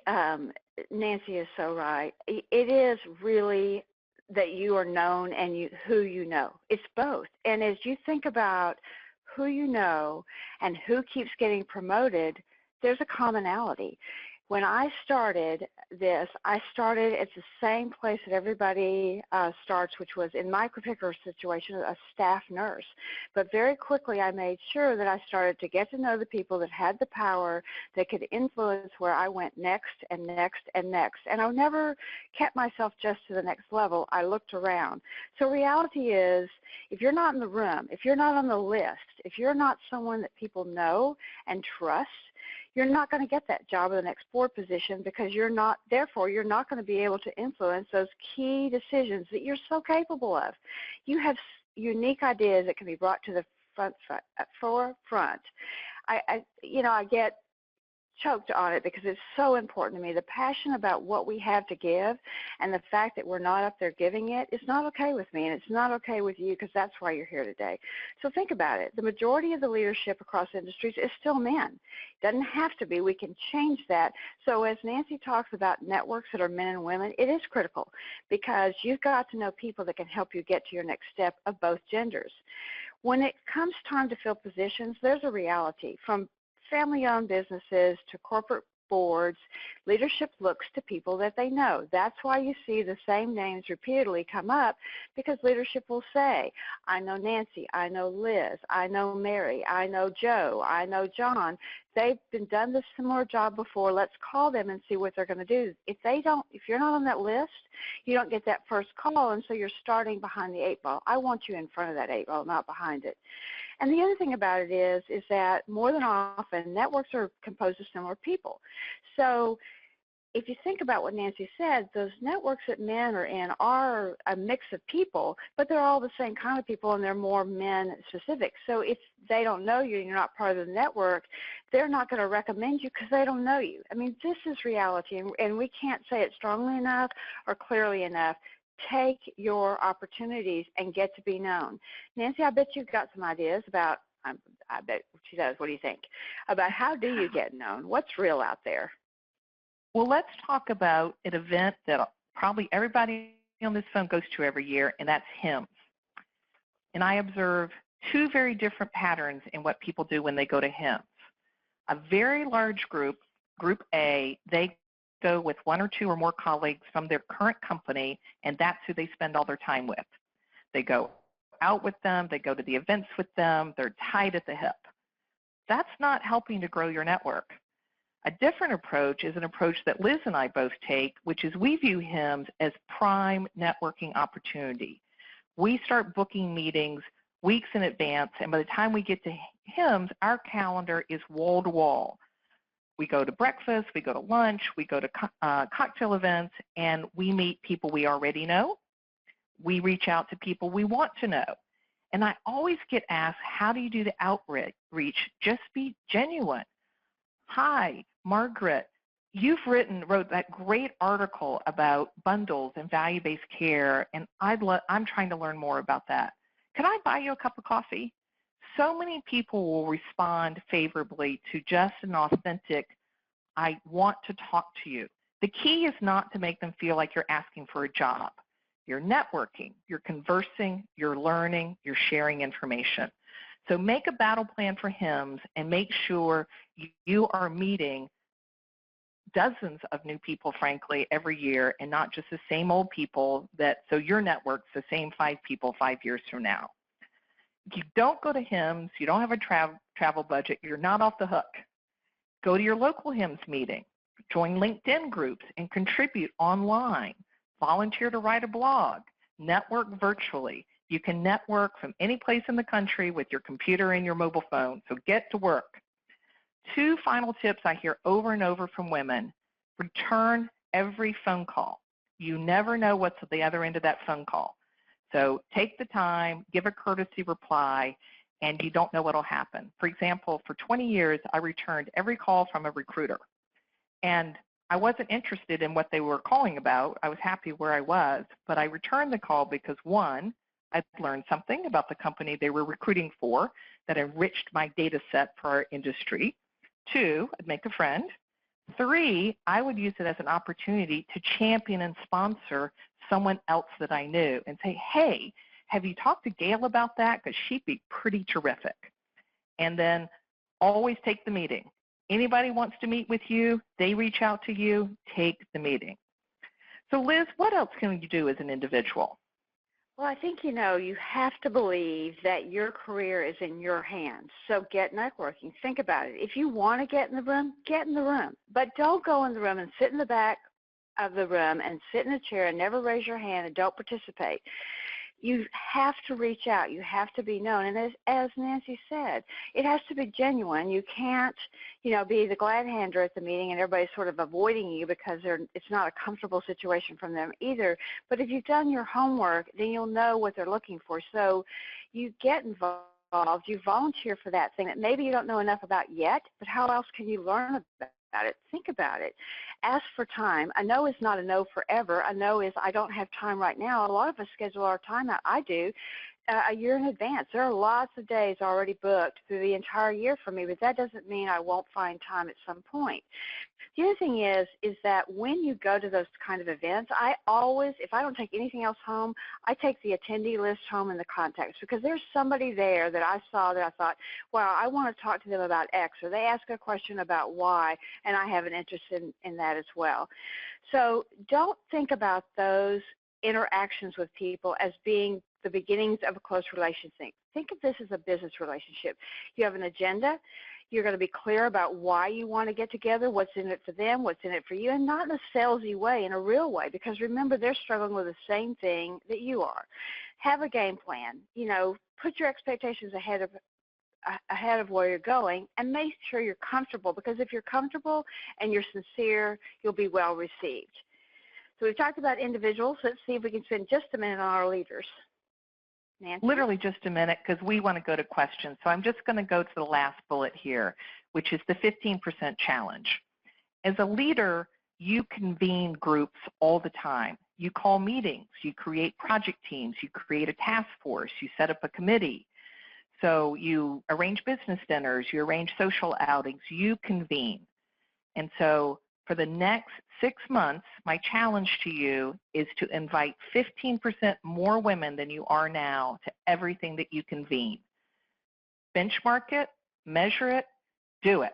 Nancy is so right. It is really that you are known and who you know. It's both. And as you think about who you know and who keeps getting promoted, there's a commonality. When I started this, I started at the same place that everybody starts, which was, in my particular situation, a staff nurse. But very quickly I made sure that I started to get to know the people that had the power, that could influence where I went next and next and next. And I never kept myself just to the next level. I looked around. So reality is, if you're not in the room, if you're not on the list, if you're not someone that people know and trust, you're not going to get that job or the next board position, because therefore you're not going to be able to influence those key decisions that you're so capable of. You have unique ideas that can be brought to the forefront. I get choked on it because it's so important to me. The passion about what we have to give and the fact that we're not up there giving it is not okay with me, and it's not okay with you, because that's why you're here today. So think about it. The majority of the leadership across industries is still men. It doesn't have to be. We can change that. So as Nancy talks about networks that are men and women, it is critical, because you've got to know people that can help you get to your next step of both genders. When it comes time to fill positions, there's a reality. From family-owned businesses to corporate boards, leadership looks to people that they know. That's why you see the same names repeatedly come up, because leadership will say, I know Nancy, I know Liz, I know Mary, I know Joe, I know John. They've done this similar job before. Let's call them and see what they're going to do. If you're not on that list, you don't get that first call, and so you're starting behind the 8 ball. I want you in front of that 8 ball, not behind it. And the other thing about it is that more than often, networks are composed of similar people. So if you think about what Nancy said, those networks that men are in are a mix of people, but they're all the same kind of people, and they're more men specific. So if they don't know you and you're not part of the network, they're not going to recommend you because they don't know you. I mean, this is reality, and we can't say it strongly enough or clearly enough. Take your opportunities and get to be known. Nancy, I bet you've got some ideas about, I bet she does, what do you think, about how do you get known? What's real out there? Well, let's talk about an event that probably everybody on this phone goes to every year, and that's hymns. And I observe two very different patterns in what people do when they go to hymns. A very large group Group A, they go with one or two or more colleagues from their current company, and that's who they spend all their time with. They go out with them, they go to the events with them, they're tied at the hip. That's not helping to grow your network. A different approach is an approach that Liz and I both take, which is we view HIMSS as prime networking opportunity. We start booking meetings weeks in advance, and by the time we get to HIMSS, our calendar is wall to wall. We go to breakfast, we go to lunch, we go to cocktail events, and we meet people we already know. We reach out to people we want to know. And I always get asked, how do you do the outreach? Just be genuine. Hi, Margaret, you've wrote that great article about bundles and value-based care, and I'm trying to learn more about that. Could I buy you a cup of coffee? So many people will respond favorably to just an authentic, I want to talk to you. The key is not to make them feel like you're asking for a job. You're networking, you're conversing, you're learning, you're sharing information. So make a battle plan for HIMSS and make sure you are meeting dozens of new people, frankly, every year, and not just the same old people so your network's the same 5 people 5 years from now. If you don't go to HIMSS, you don't have a travel budget, you're not off the hook. Go to your local HIMSS meeting, join LinkedIn groups and contribute online, volunteer to write a blog, network virtually. You can network from any place in the country with your computer and your mobile phone, so get to work. 2 final tips I hear over and over from women: return every phone call. You never know what's at the other end of that phone call. So take the time, give a courtesy reply, and you don't know what will happen. For example, for 20 years, I returned every call from a recruiter. And I wasn't interested in what they were calling about. I was happy where I was, but I returned the call because, 1, I'd learned something about the company they were recruiting for that enriched my data set for our industry. 2, I'd make a friend. 3, I would use it as an opportunity to champion and sponsor someone else that I knew and say, hey, have you talked to Gail about that? Because she'd be pretty terrific. And then always take the meeting. Anybody wants to meet with you, they reach out to you, take the meeting. So Liz, what else can you do as an individual? Well, I think, you have to believe that your career is in your hands. So get networking. Think about it. If you want to get in the room, get in the room. But don't go in the room and sit in the back of the room and sit in a chair and never raise your hand and don't participate. You have to reach out. You have to be known. And as Nancy said, it has to be genuine. You can't, be the glad hander at the meeting and everybody's sort of avoiding you because it's not a comfortable situation from them either. But if you've done your homework, then you'll know what they're looking for. So you get involved. You volunteer for that thing that maybe you don't know enough about yet, but how else can you learn about it? Think about it. Ask for time. A no is not a no forever. A no is I don't have time right now. A lot of us schedule our time out. I do a year in advance. There are lots of days already booked through the entire year for me, but that doesn't mean I won't find time at some point. The other thing is that when you go to those kind of events, I always, if I don't take anything else home, I take the attendee list home and the contacts because there's somebody there that I saw that I thought, wow, I want to talk to them about X, or they ask a question about Y, and I have an interest in that as well. So don't think about those interactions with people as being the beginnings of a close relationship. Think of this as a business relationship. You have an agenda. You're going to be clear about why you want to get together, what's in it for them, what's in it for you, and not in a salesy way, in a real way, because remember, they're struggling with the same thing that you are. Have a game plan. Put your expectations ahead of where you're going, and make sure you're comfortable, because if you're comfortable and you're sincere, you'll be well received. So we've talked about individuals. Let's see if we can spend just a minute on our leaders. Nancy? Literally just a minute, because we want to go to questions. So I'm just going to go to the last bullet here, which is the 15% challenge. As a leader, you convene groups all the time. You call meetings. You create project teams. You create a task force. You set up a committee. So you arrange business dinners. You arrange social outings. You convene. And so for the next 6 months, my challenge to you is to invite 15% more women than you are now to everything that you convene. Benchmark it, measure it, do it.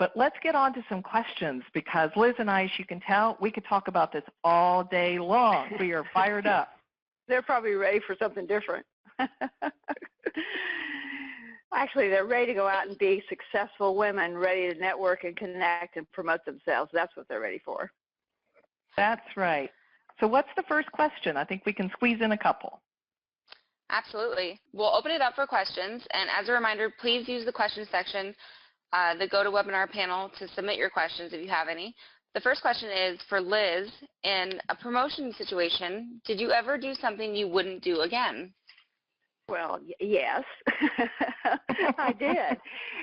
But let's get on to some questions because Liz and I, as you can tell, we could talk about this all day long. We are fired up. They're probably ready for something different. Actually, they're ready to go out and be successful women, ready to network and connect and promote themselves. That's what they're ready for. That's right. So what's the first question? I think we can squeeze in a couple. Absolutely. We'll open it up for questions, and as a reminder, please use the questions section, the GoToWebinar panel, to submit your questions if you have any. The first question is for Liz. In a promotion situation, did you ever do something you wouldn't do again? Well, yes, I did.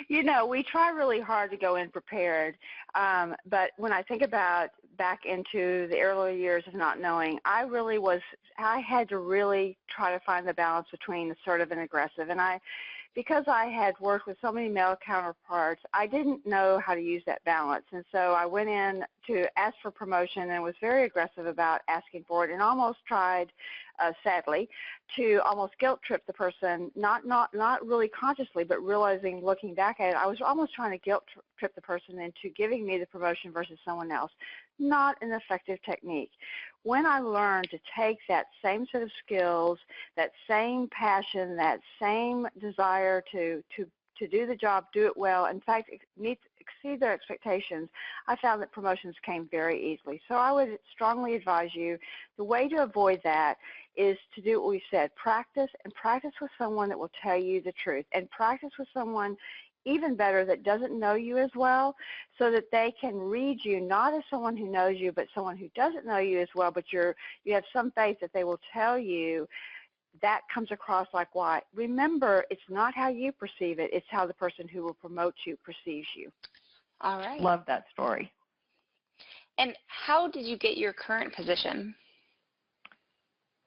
You know, we try really hard to go in prepared, but when I think about back into the early years of not knowing, I had to really try to find the balance between assertive and aggressive, and because I had worked with so many male counterparts, I didn't know how to use that balance. And so I went in to ask for promotion and was very aggressive about asking for it and almost tried, sadly, to almost guilt trip the person, not really consciously, but realizing, looking back at it, I was almost trying to guilt trip the person into giving me the promotion versus someone else. Not an effective technique. When I learned to take that same set of skills, that same passion, that same desire to do the job, do it well, in fact, exceed their expectations, I found that promotions came very easily. So I would strongly advise you, the way to avoid that is to do what we said, practice, and practice with someone that will tell you the truth, and practice with someone even better that doesn't know you as well, so that they can read you not as someone who knows you, but someone who doesn't know you as well, but you have some faith that they will tell you. That comes across like why. Remember, it's not how you perceive it, it's how the person who will promote you perceives you. All right. Love that story. And how did you get your current position?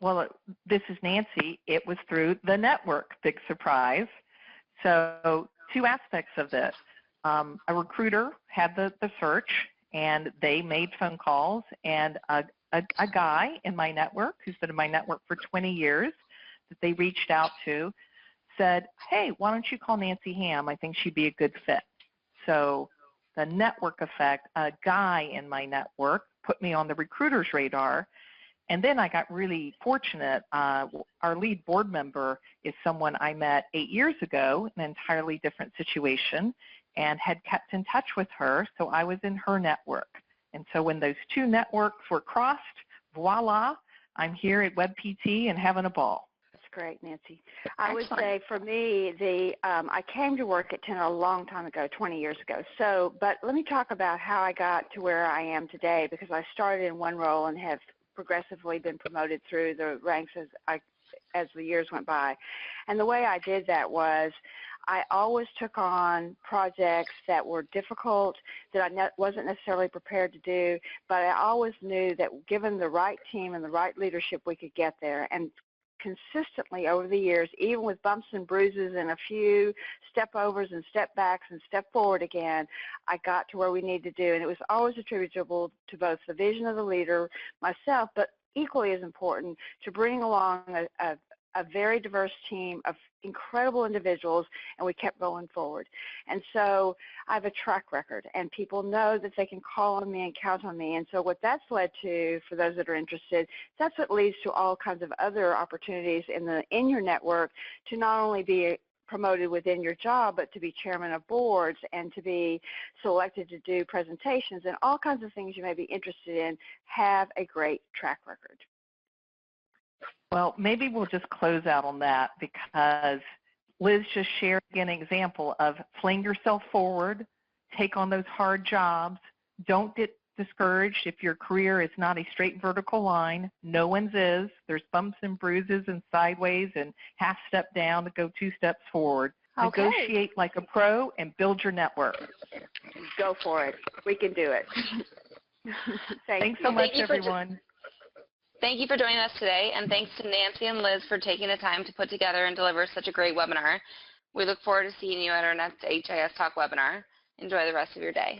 Well, this is Nancy. It was through the network, big surprise. So two aspects of this. A recruiter had the search, and they made phone calls, and a guy in my network, who's been in my network for 20 years, that they reached out to, said, hey, why don't you call Nancy Ham? I think she'd be a good fit. So the network effect, a guy in my network put me on the recruiter's radar. And then I got really fortunate. Our lead board member is someone I met 8 years ago, an entirely different situation, and had kept in touch with her, so I was in her network. And so when those two networks were crossed, voila, I'm here at WebPT and having a ball. That's great, Nancy. I would say for me, I came to work at Tenor a long time ago, 20 years ago. So, but let me talk about how I got to where I am today, because I started in one role and have progressively been promoted through the ranks as the years went by. And the way I did that was I always took on projects that were difficult, that I wasn't necessarily prepared to do, but I always knew that given the right team and the right leadership, we could get there. And consistently over the years, even with bumps and bruises and a few step overs and step backs and step forward again, I got to where we needed to do. And it was always attributable to both the vision of the leader, myself, but equally as important, to bring along a very diverse team of incredible individuals, and we kept going forward. And so I have a track record, and people know that they can call on me and count on me. And so what that's led to, for those that are interested, that's what leads to all kinds of other opportunities in your network to not only be promoted within your job, but to be chairman of boards and to be selected to do presentations and all kinds of things you may be interested in. Have a great track record. Well, maybe we'll just close out on that, because Liz just shared an example of fling yourself forward, take on those hard jobs, don't get discouraged if your career is not a straight vertical line. No one's is. There's bumps and bruises and sideways and half step down to go 2 steps forward. Okay. Negotiate like a pro and build your network. Go for it. We can do it. Thanks so much, everyone. Thank you for joining us today, and thanks to Nancy and Liz for taking the time to put together and deliver such a great webinar. We look forward to seeing you at our next HIS Talk webinar. Enjoy the rest of your day.